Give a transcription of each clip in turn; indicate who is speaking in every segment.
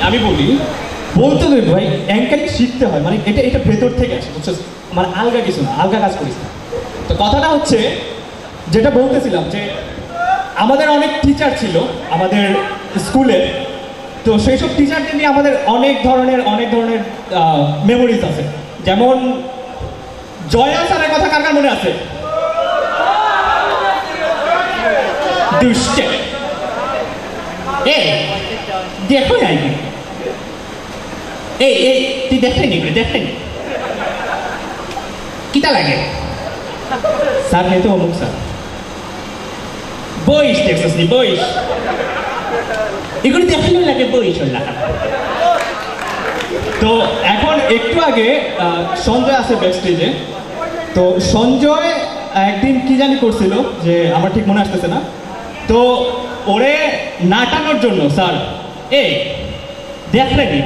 Speaker 1: আমি বলি বলতে দেব ভাই, অ্যাঙ্কারিং শিখতে হয়, মানে এটা এটা ভেতর থেকে আসে, বুঝছো? মানে আলগা কিছু না, আলগা কাজ করিস না। তো কথাটা হচ্ছে যেটা বলতেছিলাম যে আমাদের অনেক টিচার ছিল আমাদের স্কুলে, তো সেই সব টিচারদের নিয়ে আমাদের অনেক ধরনের মেমোরিজ আছে। যেমন জয়া স্যারের কথা কার কার মনে আছে? দুষ্টে এ দেখো নাই, এই এই তুই দেখেনি কিতা লাগে স্যার? নেই তো অমুক স্যার, বইস দেখছিস নি? বইস এগুলো দেখলেও লাগে, বইস ওর লাগা। তো এখন একটু আগে সঞ্জয় আছে ব্যাক স্টেজে, তো সঞ্জয় একদিন কি জানি করছিল যে আমার ঠিক মনে আসতেছে না, তো ওরে নাটানোর জন্য স্যার এই দেখলেনি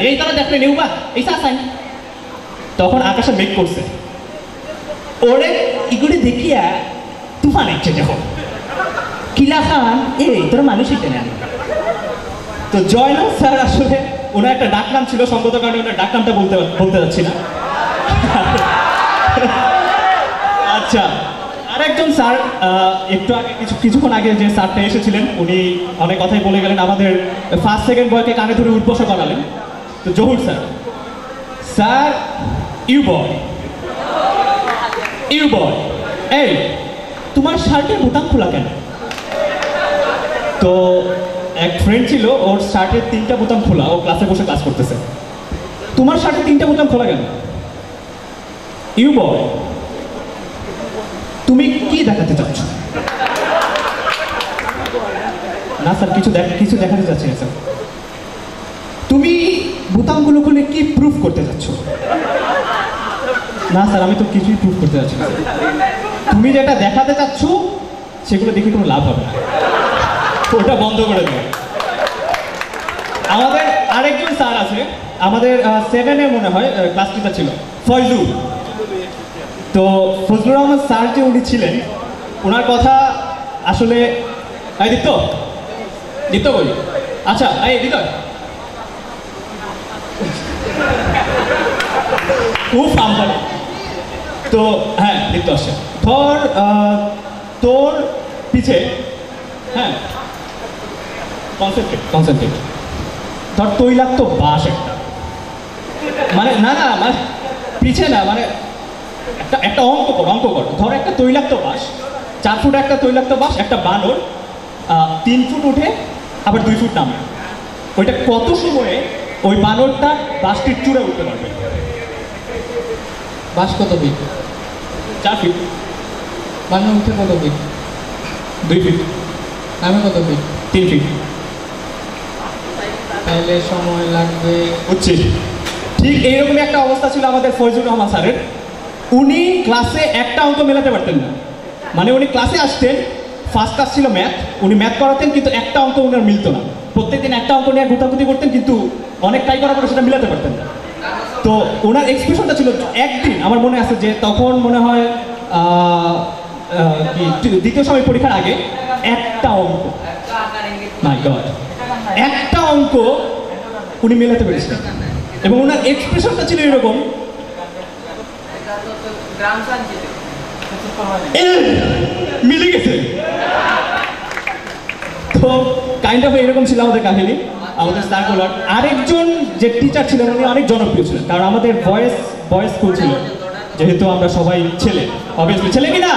Speaker 1: এই তারা দেখলেনি উবা এই সাসাই, তখন আকাশে মেঘ করছে, ওরে এগুলি দেখিয়া তুফান ইচ্ছে যখন কিলা খান এই তোর মানুষ এটা নেন। তো জয়নাল স্যার আসলে ওনার একটা ডাকনাম ছিল, সঙ্গত কারণে ওনার ডাকনামটা বলতে যাচ্ছি না। আচ্ছা, আরেকজন স্যার একটু আগে কিছুক্ষণ আগে যে স্যারটা এসেছিলেন, উনি অনেক কথাই বলে গেলেন, আমাদের ফার্স্ট সেকেন্ড বয়কে কানে ধরে উদ্বোস করালেন। তো জহুর স্যার, স্যার ইউ বয় এই তোমার শার্টের বোতাম খোলা কেন? তো এক ফ্রেন্ড ছিল, ওর শার্টের 3টা বোতাম খোলা, ও ক্লাসে বসে ক্লাস করতেছে। তোমার শার্টের 3টা বোতাম খোলা কেন? ইউ বয় তুমি কি দেখাতে চাচ্ছ? না স্যার, কিছু দেখাতে চাচ্ছি না স্যার। তুমি বোতামগুলো খুলে কি প্রুফ করতে চাচ্ছ? না স্যার, আমি তো কিছুই প্রুফ করতে চাচ্ছি না। তুমি যেটা দেখাতে চাচ্ছ সেগুলো দেখে কোনো লাভ হবে না, ওটা বন্ধ করে দেবো। আমাদের আরেকজন স্যার আছে, আমাদের 7-এ মনে হয় ক্লাস টিচার ছিল, ফয়জুল। তো ফজলুর রহমান স্যার যে উনি ছিলেন, ওনার কথা আসলে দীপ্ত বলি, আচ্ছা এই হৃদয় খুব আমদানি। তো হ্যাঁ দীপ্ত আসছে, ধর তোর পিছে, হ্যাঁ কনসেন্ট্রেট, ধর তৈলাক্ত বাস একটা, মানে না মানে পিছে না, মানে একটা অঙ্ক কর, ধর একটা তৈলাক্ত বাস, 4 ফুট একটা তৈলাক্ত বাস, একটা বানর 3 ফুট উঠে আবার 2 ফুট নামে, ওইটা কত সময়ে ওই বানরটা বাসটির চূড়ে উঠতে পারবে?
Speaker 2: বাস কত ফিট?
Speaker 1: 4 ফিট।
Speaker 2: বানর উঠে কত ফিট?
Speaker 1: 2 ফিট।
Speaker 2: নামে কত ফিট?
Speaker 1: 3 ফিট।
Speaker 2: তাহলে সময় লাগবে,
Speaker 1: বুঝছিস? ঠিক এইরকমই একটা অবস্থা ছিল আমাদের ফয়জুর রহমান স্যারের। উনি ক্লাসে একটা অঙ্ক মেলাতে পারতেন না, মানে উনি ক্লাসে আসতেন, ফার্স্ট ক্লাস ছিল ম্যাথ, উনি ম্যাথ করাতেন কিন্তু একটা অঙ্ক উনার মিলতো না, প্রত্যেকদিন একটা অঙ্ক নিয়ে গুতাগুতি করতেন, কিন্তু অনেক ট্রাই করার পরে সেটা মিলাতে পারতেন না। তো ওনার এক্সপ্রেশনটা ছিল, একদিন আমার মনে আছে যে তখন মনে হয় দ্বিতীয় সময় পরীক্ষার আগে একটা অঙ্ক, মাই গড, একটা অঙ্ক উনি মেলাতে পেরেছিলেন, এবং ওনার এক্সপ্রেশনটা ছিল এরকম, মিলে গেছে। তো কাইন্ড অফ এরকম ছিল আমাদের কাহিনী, আমাদের সার্কুলার। আরেকজন যে টিচার ছিলেন উনি অনেক জনপ্রিয় ছিলেন, কারণ আমাদের বয়েজ স্কুল ছিল, যেহেতু আমরা সবাই ছেলে, অবভিয়াসলি ছেলে কিনা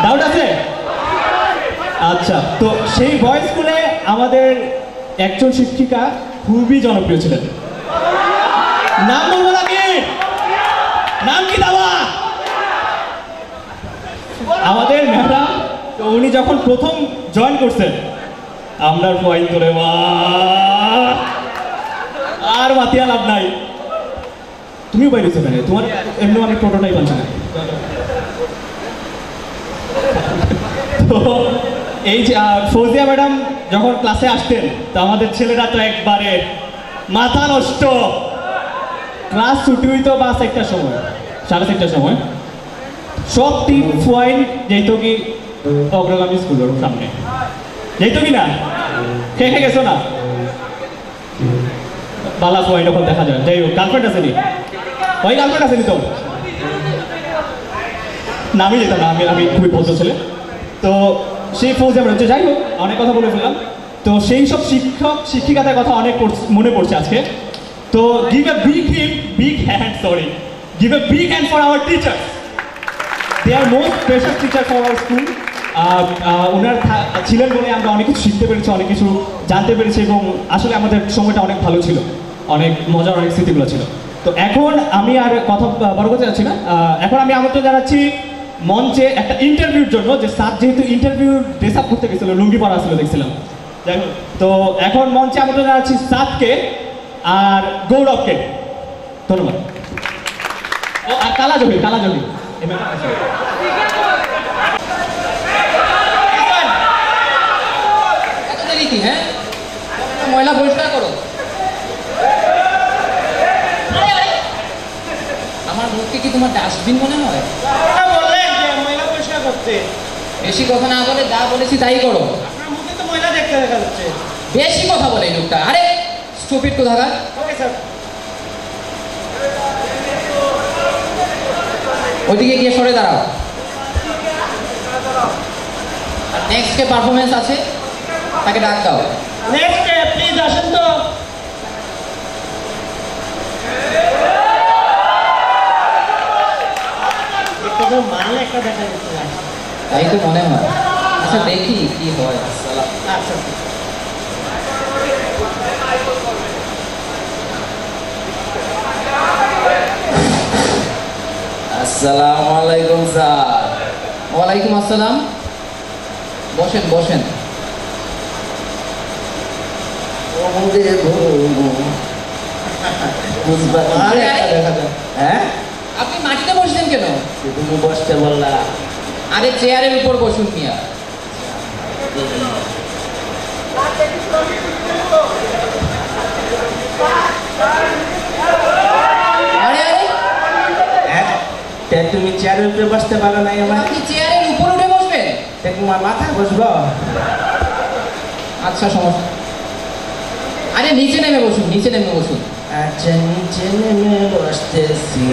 Speaker 1: ডাউট আছে? আচ্ছা, তো সেই বয়েজ স্কুলে আমাদের একজন শিক্ষিকা খুবই জনপ্রিয় ছিলেন, নাম বলবো নাকি? নাম কি দাওয়া? আমাদের ম্যাডাম। তো উনি যখন প্রথম জয়েন করছেন, আমরা পয়েন্ট করে আর মাতিয়া লাভ নাই, তুমিও বাইরেছো কেন? তোমার এমনি অনেক প্রোটোটাইপ আছে না। তো এই যে ফৌজিয়া ম্যাডাম যখন ক্লাসে আসতেন, তো আমাদের ছেলেরা তো একবারে মাথা নষ্ট, ক্লাস ছুটি হইতো বা 4টার সময়, 4:30টার সময়, সব টিম পয়েন্ট যেত কি অগ্রগামী স্কুলের সামনে, যেত কি না? খেয়ে গেছো না? বালা পয়েন্ট যখন দেখা যায়। যাই হোক, গার্লফ্রেন্ড আসেনি? ওই গার্লফ্রেন্ড আসেনি তো? না আমি যেতাম না, আমি খুবই ভদ্র ছেলে। তো সেই ফৌজে আমরা হচ্ছে, যাই হোক অনেক কথা বলে ফেললাম। তো সেই সব শিক্ষক শিক্ষিকাদের কথা অনেক মনে পড়ছে আজকে। তো give a big hand for our teachers. They are most precious teacher for our school. ওনার ছিলেন বলে আমরা অনেক কিছু শিখতে পেরেছি, অনেক কিছু জানতে পেরেছি, এবং আসলে আমাদের সময়টা অনেক ভালো ছিল, অনেক মজার অনেক স্মৃতিগুলো ছিল। তো এখন আমি আর কথা বড় করতে যাচ্ছি না। এখন আমি আমন্ত্রণ জানাচ্ছি মঞ্চে একটা ইন্টারভিউর জন্য, যে স্যার যেহেতু ইন্টারভিউ ড্রেস আপ করতে গেছিল, লুঙ্গি পরা ছিল দেখছিলাম। যাই হোক, তো এখন মঞ্চে আমন্ত্রণ জানাচ্ছি সাদকে আর গৌরবকে। ধন্যবাদ। ও আর কালা জমি
Speaker 3: হ্যাঁ, ময়লা পরিষ্কার করো। আমার মুখকে কি তোমার ডাস্টবিন মনে হয়?
Speaker 4: বললেন যে ময়লা পরিষ্কার করতে।
Speaker 3: বেশি কথা না বলে যা বলেছি তাই করো।
Speaker 4: আপনার মুখে তো ময়লা দেখতে দেখা যাচ্ছে।
Speaker 3: বেশি কথা বলে এই লোকটা। আরে স্টুপিড কোথাকার।
Speaker 4: Okay sir.
Speaker 3: ওইদিকে গিয়ে সরে দাঁড়াও। আর নেক্সট কে পারফরমেন্স আছে তাকে ডাক দাও।
Speaker 4: নেক্সট প্লিজ আসেন তো। মানে একটা দেখা যাচ্ছে।
Speaker 3: তাই তো মনে হয়। আচ্ছা দেখি কি হয়।
Speaker 4: আচ্ছা
Speaker 3: আসসালামু আলাইকুম স্যার। ওয়ালাইকুম আসসালাম। বসেন বসেন।
Speaker 4: হ্যাঁ,
Speaker 3: আপনি মাটিতে বসছেন কেন?
Speaker 4: তুমি বসতে বললা।
Speaker 3: আরে চেয়ারের উপর বসুন মিয়া। আরে আরে
Speaker 4: তুমি চেয়ারের উপরে বসতে পারো না?
Speaker 3: আপনি চেয়ারের উপর উঠে বসবেন?
Speaker 4: তোমার মাথায় বসবো।
Speaker 3: আচ্ছা সমস্যা। আরে নিচে নেমে বসুন, নিচে নেমে বসুন।
Speaker 4: আচ্ছা নিচে নেমে বসতেছি।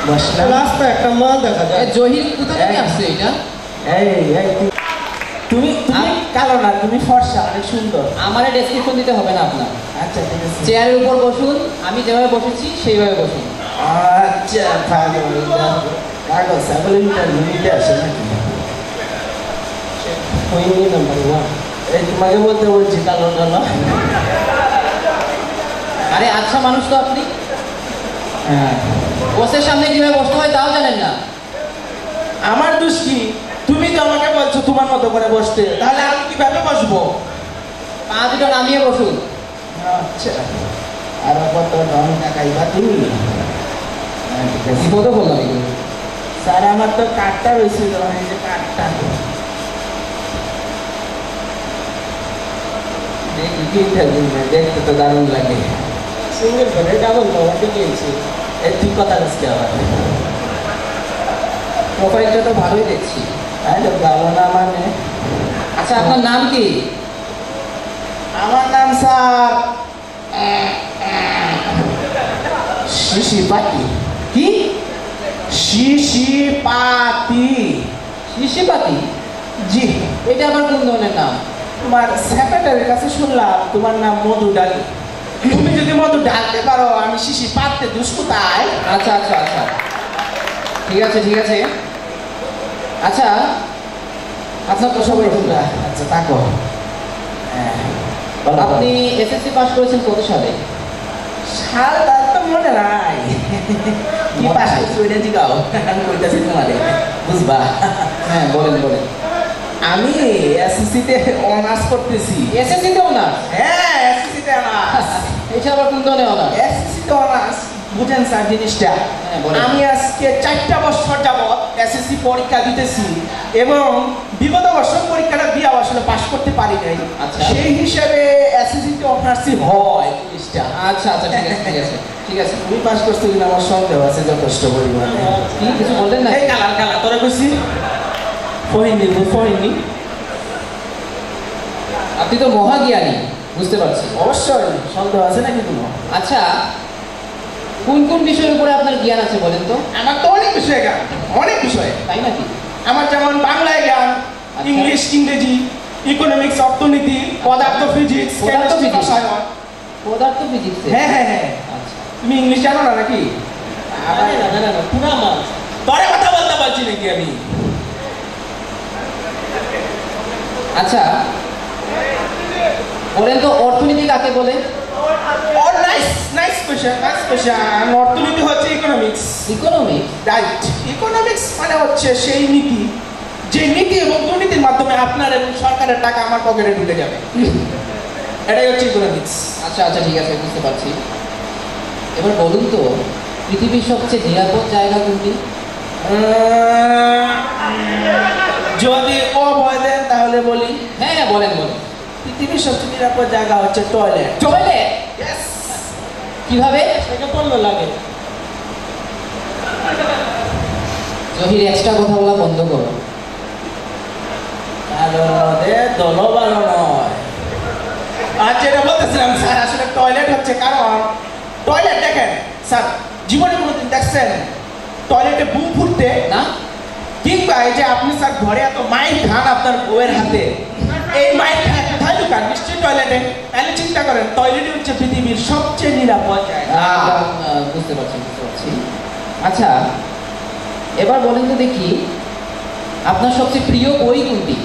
Speaker 4: বসলাম। রাস্তা একটা মাল দেখা যায়।
Speaker 3: জহির কোথা থেকে আসছে এটা?
Speaker 4: তুমি কালো না, তুমি ফর্সা, অনেক সুন্দর।
Speaker 3: আমারে ডেসক্রিপশন দিতে হবে না আপনার।
Speaker 4: আচ্ছা ঠিক আছে।
Speaker 3: চেয়ারের উপর বসুন, আমি যেভাবে বসেছি সেইভাবে বসুন।
Speaker 4: আচ্ছা পাগল ছাগল ইন্টারভিউ নিতে আসে নাকি? নাম্বার 1 এই তোমাকে বলতে বলছি কালো কালো।
Speaker 3: আরে আচ্ছা মানুষ তো আপনি।
Speaker 4: হ্যাঁ,
Speaker 3: বসের সামনে কিভাবে বসতে হয় তাও জানেন না।
Speaker 4: আমার দোষ কি? তুমি তো আমাকে বলছো তোমার মতো করে বসতে, তাহলে আমি কিভাবে বসবো?
Speaker 3: পা দুটো নামিয়ে বসুন।
Speaker 4: আচ্ছা, আর কত রং টাকাইবা তুমি?
Speaker 3: বিপদে বললাম এগুলো।
Speaker 4: স্যার আমার তো কার্ডটা রয়েছিল, এই যে কার্ডটা। দেখি কি ইন্টারভিউ না, দেখতে তো দারুণ লাগে। সিঙ্গেল করে ডাবল বাবাকে গিয়েছি। এই তুই কথা বলছি আবার।
Speaker 3: প্রোফাইলটা তো ভালোই দেখছি।
Speaker 4: আরে ভালো না মানে?
Speaker 3: আচ্ছা আপনার নাম কি?
Speaker 4: আমার নাম স্যার শিশিপাতি।
Speaker 3: কি?
Speaker 4: শিশিপাতি।
Speaker 3: শিশিপাতি?
Speaker 4: জি।
Speaker 3: এটা আবার কোন ধরনের নাম?
Speaker 4: তোমার সেক্রেটারির কাছে শুনলাম তোমার নাম মধু ডালি। তুমি যদি মধু ডালতে পারো, আমি শিশি পাততে দুষ্কতায়।
Speaker 3: আচ্ছা আচ্ছা আচ্ছা, ঠিক আছে ঠিক আছে। আচ্ছা আপনার তো সবাই
Speaker 4: বন্ধুরা, আচ্ছা থাকো।
Speaker 3: আপনি এসএসসি পাস করেছেন কত সালে?
Speaker 4: সালটা তো মনে নাই। কি পাস করছো ওইটা জিগাও, আমি কইতাছি তোমারে, বুঝবা?
Speaker 3: হ্যাঁ বলেন বলেন।
Speaker 4: আমি এসএসসিতে অনার্স করতেছি।
Speaker 3: এসএসসিতে অনার্স?
Speaker 4: হ্যাঁ এসএসসিতে অনার্স।
Speaker 3: এটা আবার কোন ধরনের অনার্স?
Speaker 4: এসএসসিতে অনার্স বুঝেন স্যার জিনিসটা? আমি আজকে 4টা বছর যাবৎ এসএসসি পরীক্ষা দিতেছি এবং বিগত বছর পরীক্ষাটা দিয়ে আসলে পাস করতে পারি নাই।
Speaker 3: আচ্ছা।
Speaker 4: সেই হিসাবে এসএসসিতে অনার্সই হয় জিনিসটা।
Speaker 3: আচ্ছা আচ্ছা ঠিক আছে ঠিক আছে ঠিক আছে।
Speaker 4: তুমি পাস করছো কিনা আমার সন্দেহ আছে যথেষ্ট পরিমাণে।
Speaker 3: কি কিছু বললেন না?
Speaker 4: এই কালার কালার তোরা কইছি ফহিনী।
Speaker 3: আপনি তো মহাজ্ঞানী। বুঝতে পারছি।
Speaker 4: অবশ্যই সন্দেহ আছে নাকি কোনো?
Speaker 3: আচ্ছা, কোন কোন বিষয়ের উপরে আপনার জ্ঞান আছে বলেন তো?
Speaker 4: আমার তো অনেক বিষয়ে জ্ঞান, অনেক বিষয়ে।
Speaker 3: তাই নাকি?
Speaker 4: আমার যেমন বাংলায় জ্ঞান, ইংলিশ, ইংরেজি, ইকোনমিক্স, অর্থনীতি, পদার্থ ফিজিক্স,
Speaker 3: পদার্থ
Speaker 4: কেমিস্ট্রি,
Speaker 3: physics?
Speaker 4: রসায়ন।
Speaker 3: পদার্থ ফিজিক্স।
Speaker 4: হ্যাঁ হ্যাঁ হ্যাঁ।
Speaker 3: আচ্ছা,
Speaker 4: তুমি ইংলিশ জানো না নাকি?
Speaker 2: পুরা মাছ।
Speaker 4: তরে কথা বলতে পারছি নাকি আমি?
Speaker 3: আচ্ছা বলেন তো অর্থনীতি কাকে বলে?
Speaker 4: All nice, nice question, nice question. অর্থনীতি হচ্ছে ইকোনমিক্স।
Speaker 3: ইকোনমিক্স।
Speaker 4: রাইট। ইকোনমিক্স মানে হচ্ছে সেই নীতি, যে নীতি এবং দুর্নীতির মাধ্যমে আপনার এবং সরকারের টাকা আমার পকেটে ঢুকে যাবে। এটাই হচ্ছে ইকোনমিক্স।
Speaker 3: আচ্ছা আচ্ছা, ঠিক আছে, বুঝতে পারছি। এবার বলুন তো পৃথিবীর সবচেয়ে নিরাপদ জায়গা কোনটি?
Speaker 4: যদি ও ভয় দেন তাহলে বলি,
Speaker 3: হ্যাঁ হ্যাঁ, বলেন বলেন।
Speaker 4: পৃথিবীর সবচেয়ে নিরাপদ জায়গা হচ্ছে টয়লেট।
Speaker 3: টয়লেট? কিভাবে?
Speaker 2: সেটা পড়লো লাগে।
Speaker 3: জহির, এক্সট্রা কথা বলা বন্ধ করো।
Speaker 4: দল ভালো নয়। আর যেটা বলতেছিলাম স্যার, আসলে টয়লেট হচ্ছে কারণ টয়লেট দেখেন স্যার, জীবনে কোনোদিন দেখছেন টয়লেটে বুম ফুটতে?
Speaker 3: না।
Speaker 4: কিংবা এই যে আপনি স্যার ঘরে এত মাইক খান আপনার বউয়ের হাতে, এই মাইক খান কোথায় ঢুকান? নিশ্চয়ই টয়লেটে। তাহলে চিন্তা করেন, টয়লেট হচ্ছে পৃথিবীর সবচেয়ে নিরাপদ জায়গা।
Speaker 3: বুঝতে পারছি বুঝতে পারছি। আচ্ছা এবার বলেন তো দেখি আপনার সবচেয়ে প্রিয় বই কোনটি?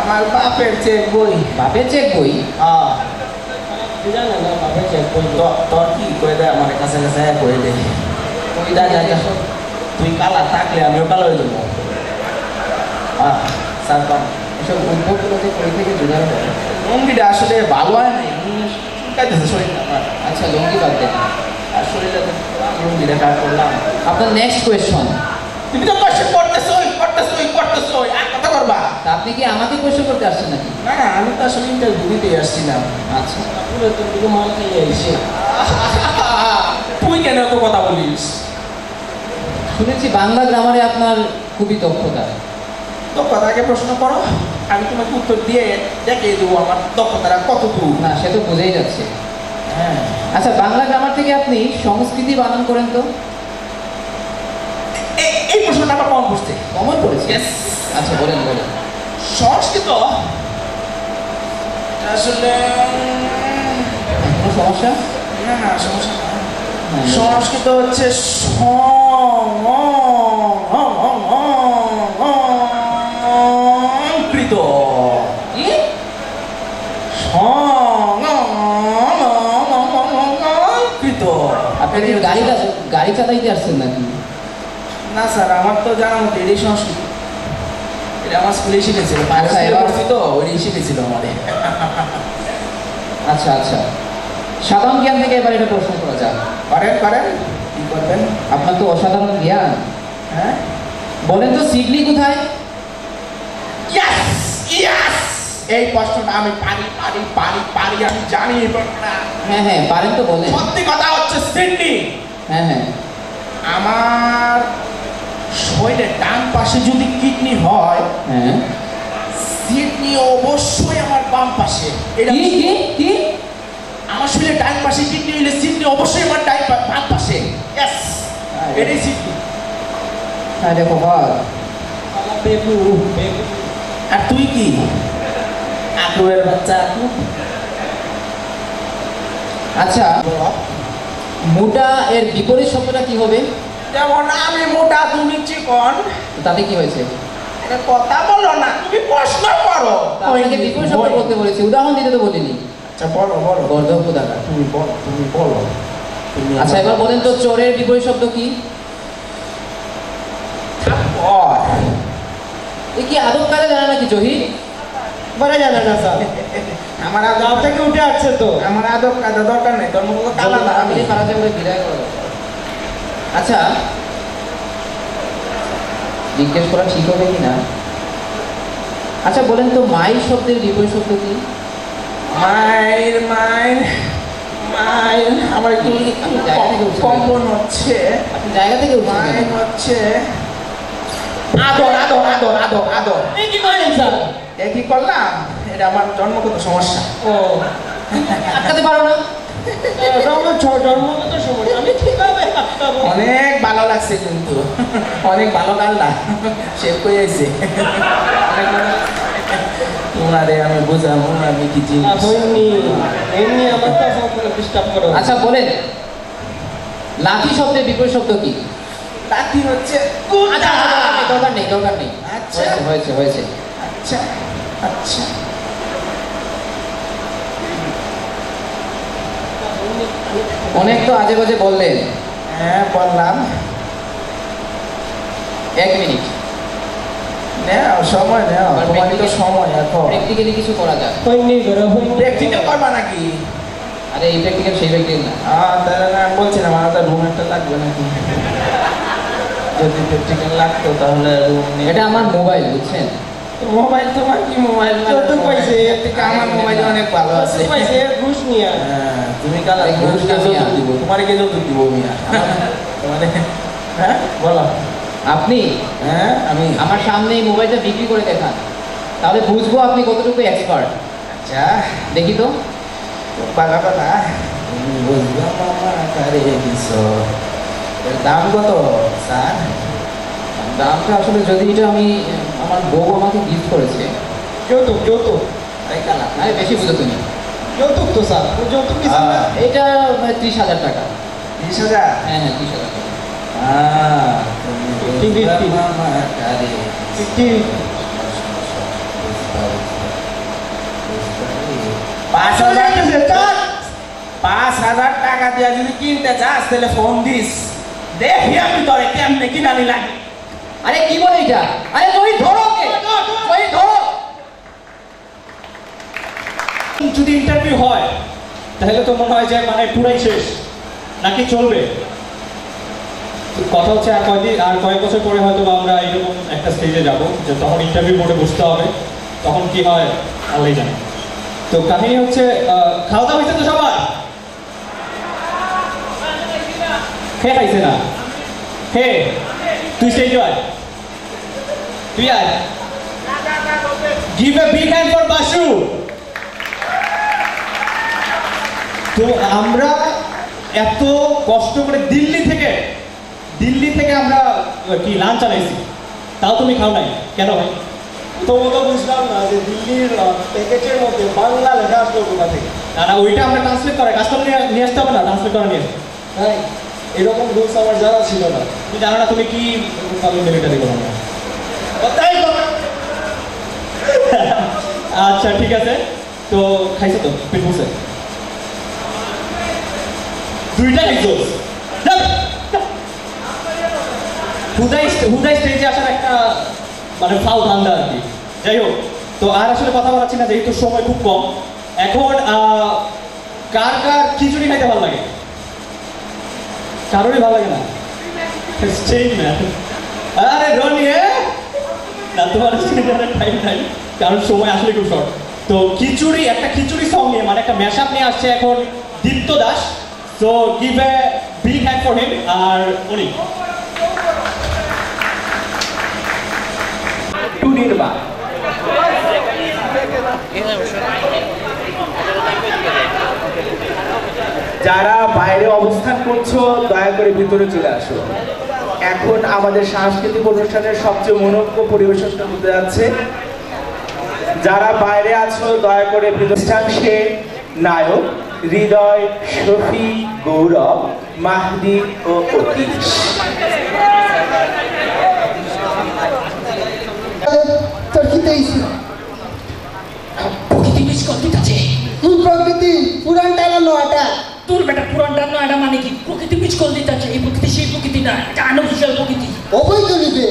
Speaker 4: আমার বাপের চেক বই।
Speaker 3: বাপের চেক বই?
Speaker 2: জানে না বাপের চেক করলো।
Speaker 4: তোর কি করে দেয় আমার কাছে কাছে করে দে। তুই যা যা যা, তুই কালা থাকলে আমিও কালো হয়ে যাবো। স্যার কম
Speaker 3: এসব উদ্ভবগুলোতে বই থেকে জোগাড় করে।
Speaker 4: লুঙ্গিটা আসলে ভালো হয় নাই, কাজেছে শরীরটা আমার।
Speaker 3: আচ্ছা, লুঙ্গি বাদ দেন।
Speaker 4: আর শরীরটা লুঙ্গিটা কাজ করলাম।
Speaker 3: আপনার নেক্সট কোয়েশ্চন।
Speaker 4: তুমি তো কোয়েশ্চেন করতেছই, আর কথা করবা?
Speaker 3: তা আপনি কি আমাকে কোয়েশ্চন করতে আসছেন নাকি?
Speaker 4: না না, আমি তো আসলে ইন্টারভিউ দিতে আসছিলাম।
Speaker 3: আচ্ছা,
Speaker 2: পুরো তোর দিকে মাল খাইয়ে এসে।
Speaker 4: তুই কেন এত কথা বলিস?
Speaker 3: শুনেছি বাংলা গ্রামারে আপনার খুবই দক্ষতা।
Speaker 4: দক্ষতাকে প্রশ্ন করো, আমি তোমাকে উত্তর দিয়ে দেখিয়ে দেবো আমার দক্ষতাটা কত দূর।
Speaker 3: না, সে তো বোঝাই যাচ্ছে।
Speaker 4: হ্যাঁ।
Speaker 3: আচ্ছা, বাংলা গ্রামার থেকে আপনি সংস্কৃতি বানান করেন তো?
Speaker 4: এই প্রশ্নটা আমার কম পড়ছে।
Speaker 3: কমন পড়েছে? আচ্ছা, বলেন বলেন।
Speaker 4: সংস্কৃত আসলে
Speaker 3: কোনো সমস্যা?
Speaker 4: না না, সমস্যা না।
Speaker 3: হ্যাঁ,
Speaker 4: সংস্কৃত হচ্ছে সংকৃত।
Speaker 3: কি?
Speaker 4: সংকৃত।
Speaker 3: আপনি কি গাড়ি চালাইতে আসছেন নাকি?
Speaker 4: না স্যার, আমার তো জানা মতো এটাই সংস্কৃত। এটা আমার স্কুলেই শিখেছিল,
Speaker 3: আচ্ছা, এবার
Speaker 4: তো ওইটাই শিখেছিল আমাদের।
Speaker 3: আচ্ছা আচ্ছা, সাধারণ জ্ঞান থেকে এবার এটা প্রশ্ন করা যাক।
Speaker 4: করেন করেন, কি করবেন?
Speaker 3: আপনার তো অসাধারণ জ্ঞান।
Speaker 4: হ্যাঁ,
Speaker 3: বলেন তো সিডনি কোথায়?
Speaker 4: ইয়াস ইয়াস, এই প্রশ্নটা আমি পারি, আমি জানি এই প্রশ্নটা।
Speaker 3: হ্যাঁ হ্যাঁ, পারেন তো বলেন।
Speaker 4: সত্যি কথা হচ্ছে সিডনি।
Speaker 3: হ্যাঁ হ্যাঁ।
Speaker 4: আমার শরীরের ডান পাশে যদি কিডনি হয়,
Speaker 3: হ্যাঁ।
Speaker 4: সিডনি অবশ্যই আমার বাম পাশে। এটা
Speaker 3: কি কি কি?
Speaker 4: আমার শরীরে ডান পাশে কিডনি হইলে সিডনি অবশ্যই আমার বাম পাশে। ইয়েস, এটাই সিডনি।
Speaker 3: আরে বাবা,
Speaker 2: বেবু বেবু।
Speaker 4: আর তুই কি? আগ্রহের বাচ্চা।
Speaker 3: আচ্ছা, মোটা এর বিপরীত শব্দটা কি হবে?
Speaker 4: যেমন আমি মোটা, তুমি চিকন।
Speaker 3: তাতে কি হয়েছে?
Speaker 4: এটা কথা বলো না, তুমি প্রশ্ন করো।
Speaker 3: আপনাকে বিপরীত শব্দ বলতে বলেছি, উদাহরণ দিতে তো বলিনি।
Speaker 4: আচ্ছা বলো বলো,
Speaker 3: গর্ধব কোথাকার।
Speaker 4: তুমি বলো।
Speaker 3: আচ্ছা, এবার বলেন তো চোরের বিপরীত শব্দ কি? এ কি আদব কায়দা জানা নাকি জহির?
Speaker 2: বলে জানে না স্যার।
Speaker 4: আমার
Speaker 2: গাঁও
Speaker 4: আদব
Speaker 2: থেকে উঠে আসছে তো।
Speaker 4: আমার আদব কাদা দরকার নেই, তোর মতো কালা না আমি।
Speaker 3: আমি পারাতে বলে বিদায় করো। আচ্ছা, জিজ্ঞেস করা ঠিক হবে কিনা। আচ্ছা বলেন তো মাইল শব্দের বিপরীত শব্দ কি?
Speaker 4: মাইল মাইল মাইল, আমার একটু
Speaker 3: জায়গা থেকে উঠছে।
Speaker 4: কম্পন হচ্ছে।
Speaker 3: আপনি জায়গা থেকে উঠছেন
Speaker 4: মাইল
Speaker 3: কেন?
Speaker 4: হচ্ছে আদর আদর আদর আদর আদর।
Speaker 2: এই কি করেন স্যার?
Speaker 4: এ কি করলাম, এটা আমার জন্মগত সমস্যা।
Speaker 2: ও
Speaker 3: আটকাতে পারো না?
Speaker 2: জন্মগত সমস্যা, আমি কিভাবে আটকাবো?
Speaker 4: অনেক ভালো লাগছে কিন্তু, অনেক ভালো কাল্লা শেভ করে আইছে। তোমারে আমি বুঝাবো আমি কি জিনিস।
Speaker 2: হয়নি এমনি আমার তো কোনো ডিস্টার্ব করো।
Speaker 3: আচ্ছা বলেন, লাঠি শব্দের বিপরীত শব্দ কি?
Speaker 4: লাঠি হচ্ছে
Speaker 3: আচ্ছা, দরকার নেই দরকার নেই।
Speaker 4: আচ্ছা
Speaker 3: হয়েছে হয়েছে।
Speaker 4: আচ্ছা আচ্ছা
Speaker 3: অনেক তো আজে বাজে বললেন।
Speaker 4: হ্যাঁ বললাম।
Speaker 3: 1 মিনিট।
Speaker 4: নেও সময় নেও, তোমারই তো সময় এখন।
Speaker 3: প্র্যাকটিক্যালি কিছু করা যায়।
Speaker 2: হয়নি করে হয়নি।
Speaker 4: প্র্যাকটিক্যাল করবা নাকি?
Speaker 3: আরে এই প্র্যাকটিক্যাল সেই প্র্যাকটিক্যাল না।
Speaker 4: তাহলে না আমি বলছিলাম আমার তো রুম একটা লাগবে নাকি। যদি প্র্যাকটিক্যাল লাগতো তাহলে রুম নিয়ে।
Speaker 3: এটা আমার মোবাইল, বুঝছেন?
Speaker 4: মোবাইল তোমার কি মোবাইল?
Speaker 2: যৌতুক পাইছে।
Speaker 4: এর থেকে আমার মোবাইল অনেক ভালো আছে।
Speaker 2: পাইছে ঘুষ নিয়ে।
Speaker 4: হ্যাঁ, তুমি কালা
Speaker 3: এই ঘুষ
Speaker 4: ঘুষকে
Speaker 3: নিয়া।
Speaker 4: যৌতুক দিব, তোমার কে যৌতুক দিব মিয়া? তোমারে হ্যাঁ বলো।
Speaker 3: আপনি
Speaker 4: হ্যাঁ আমি
Speaker 3: আমার সামনে এই মোবাইলটা বিক্রি করে দেখান, তাহলে বুঝবো আপনি কতটুকু এক্সপার্ট।
Speaker 4: আচ্ছা
Speaker 3: দেখি তো।
Speaker 4: বাঘা কথা বুঝলাম মামা কারে দিছ। এর দাম কত স্যার?
Speaker 3: দামটা আসলে যদি এটা আমি আমার বউ আমাকে গিফট করেছে।
Speaker 2: যৌতুক যৌতুক
Speaker 4: তাই কালা
Speaker 3: আরে বেশি বুঝো তুমি।
Speaker 2: যৌতুক তো স্যার, যৌতুক দিছেন না?
Speaker 3: এটা 30,000 টাকা।
Speaker 4: 20,000?
Speaker 3: হ্যাঁ হ্যাঁ 30,000 টাকা।
Speaker 2: TV, TV.
Speaker 4: মামা কারে
Speaker 2: কি
Speaker 4: 5,000 টাকা দিয়ে যদি কিনতে চাস তাহলে ফোন দিস, দেখি আমি তোরে কেমনে কিনানি লাগে।
Speaker 3: আরে কি বলে এটা? আরে তুমি ধরো ওকে, তুমি ধরো।
Speaker 1: যদি ইন্টারভিউ হয় তাহলে তো মনে হয় যে মানে পুরাই শেষ, নাকি চলবে? তো কথা হচ্ছে আর কয়েক বছর পরে হয়তো আমরা এরকম একটা স্টেজে যাব যে তখন ইন্টারভিউ বোর্ডে বসতে হবে, তখন কি হয় আল্লাহই জানে। তো কাহিনী হচ্ছে খাওয়া দাওয়া হয়েছে তো সবার? হে খাইছে না? হে তুই স্টেজ আয়, তুই আয়। Give a big hand for Basu. তো আমরা এত কষ্ট করে দিল্লি থেকে আমরা কি লাঞ্চ আনাইছি, তাও তুমি খাও নাই কেন ভাই?
Speaker 2: তো ও তো বুঝলাম না যে দিল্লির প্যাকেজের মধ্যে বাংলা লেখা আসলো কোথা থেকে?
Speaker 1: না ওইটা আমরা ট্রান্সলেট করে কাস্টমার নিয়ে আসতে হবে না, ট্রান্সলেট করে নিয়ে আসতে।
Speaker 2: তাই এরকম রুলস আমার জানা ছিল না।
Speaker 1: তুমি জানো না তুমি কি মিলিটারি করো না?
Speaker 2: তাই তো
Speaker 1: আচ্ছা ঠিক আছে, তো খাইছো তো পেট ভরছে? 2টা খাইছো? হুদাই স্টেজে আসার একটা মানে ফাউ ধান্দা আর কি। যাই হোক, তো আর আসলে কথা বলাচ্ছি না যেহেতু সময় খুব কম। এখন কার কার খিচুড়ি খাইতে ভালো লাগে? কারোরই ভালো লাগে না? আরে রনি না, তোমার টাইম নাই কারণ সময় আসলে খুব শর্ট। তো একটা খিচুড়ি সং নিয়ে মানে একটা ম্যাশআপ নিয়ে আসছে এখন Dipto Das. So give a big hand for him. আর উনি
Speaker 4: নির্বাক যারা বাইরে অবস্থান করছো দয়া করে ভিতরে চলে আসো। এখন আমাদের সাংস্কৃতিক অনুষ্ঠানের সবচেয়ে মনোজ্ঞ পরিবেশনটা হতে যাচ্ছে। যারা বাইরে আছো দয়া করে প্রতিষ্ঠানকে নায়ক হৃদয়, শফি, গৌরব, মাহদি ও অতীশ।
Speaker 5: প্রকৃতি মিস করতে
Speaker 6: কোন প্রকৃতি? পুরানটা না নয়টা?
Speaker 5: তোর বেটা পুরানটা নয়, এটা মানে কি? প্রকৃতি মিস করে দিতে এই প্রকৃতি সেই প্রকৃতি না, এটা আনঅফিসিয়াল প্রকৃতি।
Speaker 6: অবৈধ নিবে।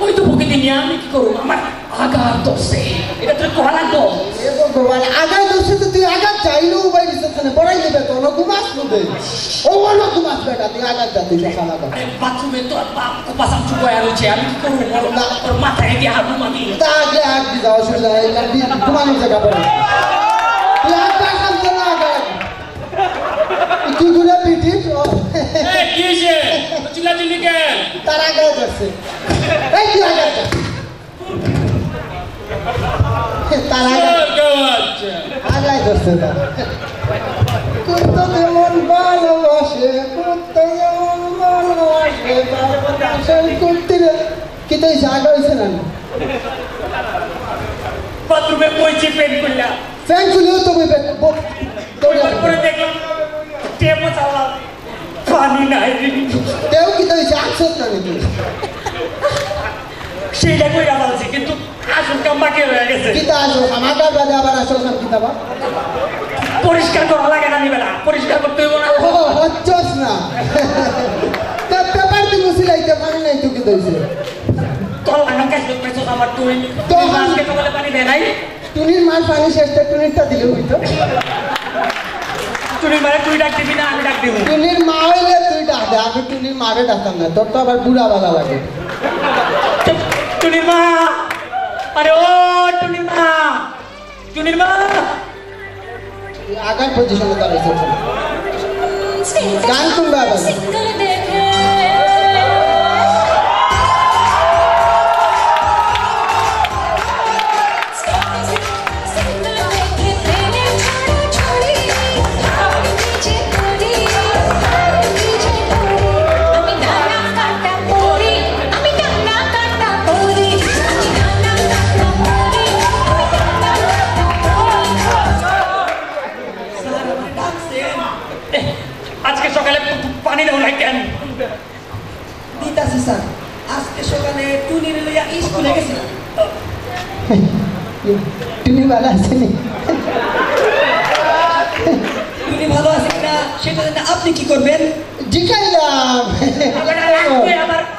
Speaker 5: ওই তো প্রকৃতি নিয়ে আমি কি করবো? আমার আঘাত ধরছে, এটা তোর করা লাগবো।
Speaker 6: এ ভগবান, আগায় দোষে তো তুই আঘাত চাইলেও বাই রিসেপশনে পড়াই নেবে তো ঘুমাস নেবে। ও বলো ঘুমাস বেটা, তুই আঘাত যাচ্ছিস সকাল
Speaker 5: আরে বাথরুমে তো বাপ কোপাসাম চুপায় রয়েছে, আমি কি করবো বলো? ওর মাথায় দিয়ে হারবো আমি।
Speaker 6: তা আগে আগ দি যাও শুনে ঘুমানোর জায়গা পড়ে। তুই আগ যা সামনে না আগে তুই গুলো পিটিস
Speaker 5: কি হয়েছে? চিল্লাচিল্লি কেন?
Speaker 6: তার আগে যাচ্ছে। এই তুই আগে যা। তার আগাই ধরছে তার কুত্তা যেমন ভালোবাসে কুত্তা যেমন ভালোবাসে আসল কুত্তিরে কি তো জায়গা হয়েছে না
Speaker 5: বাথরুমে কইছি পেন করলা
Speaker 6: ফ্যান খুলেও তো
Speaker 5: তারপরে দেখলাম টেপও চালা পানি নাই
Speaker 6: তেও কি তো আসল না তুমি
Speaker 5: সেইটা কইরা বলছি কিন্তু আসল কাম বাকি হয়ে গেছে
Speaker 6: কিতা আসো আমার কাছে বাদে আবার আসল নাম কিতা বা
Speaker 5: পরিষ্কার করা লাগে না নিবে না পরিষ্কার করতে হইব না
Speaker 6: ও হচ্ছস না তা পেপার দি মুছিলাইতে পারি নাই তো কি দইছে
Speaker 5: তোর লাগাম কাজ করতেছ আমার তুই
Speaker 6: তো
Speaker 5: আজকে তো বলে পানি দেয় নাই
Speaker 6: টুনির মার পানি শেষটা টুনিরটা দিলে হইতো
Speaker 5: তুই মানে তুই ডাক দিবি না আমি ডাক দিব
Speaker 6: টুনির মা হইলে তুই ডাক দে আমি টুনির মারে ডাকতাম না তোর তো আবার বুড়া বালা লাগে
Speaker 5: টুনির মা আরে ও টুনির মা টুনির মা
Speaker 6: আগার পজিশনে দাঁড়াইছে গান শুনবে আবার
Speaker 5: আজকে সকালে পানি দাও নাই কেন
Speaker 2: দিতাছি স্যার আজকে সকালে টুনির লইয়া স্কুলে গেছিলাম
Speaker 6: টুনি ভালো আছে নি
Speaker 2: টুনি ভালো আছে কিনা সেটা জানি আপনি কি করবেন
Speaker 6: জিকাইলাম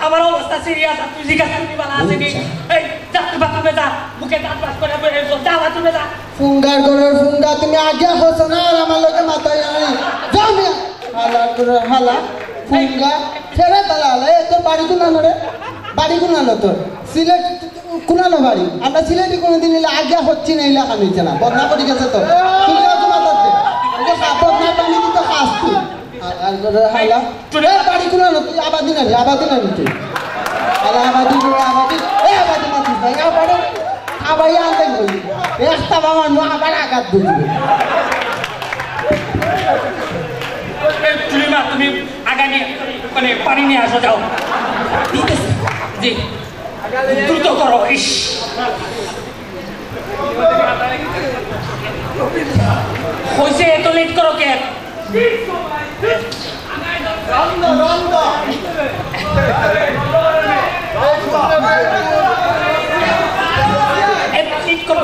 Speaker 5: আমার অবস্থা সিরিয়াস তুই জিজ্ঞাসা করবি বালা আছে নি এই যা তুই বাথরুমে যা মুখে দাঁত বাস করে যা বাথরুমে যা
Speaker 6: ফুঙ্গার করার ফুঙ্গা তুমি আগে হছো না আর আমার লোকে মাথায় আনি যাও মিয়া হালা করে হালা ফুঙ্গা ছেড়ে তালা তোর বাড়ি কোনানো রে বাড়ি কোনানো তোর সিলেট কোনানো বাড়ি আমরা সিলেটে কোনোদিন এলে আগে হচ্ছি না এলাকা নিচ্ছে না বদনা পড়ে গেছে তো তুমি ওকে মাথাতে ওকে বদনা টানি দিতে খাস তুই আর করে হালা বাড়ি কোনানো তুই আবাদি না তুই হালা আবাদি মাতিস ভাই আবার আবার আনতে বলি একটা বাবার নো আবার আঘাত বুঝবে
Speaker 5: টুনিমা তুমি আগা নিয়ে মানে পানি নিয়ে আসো যাও জি দ্রুত করো ইস হয়েছে এত লেট করো কে এত লেট করো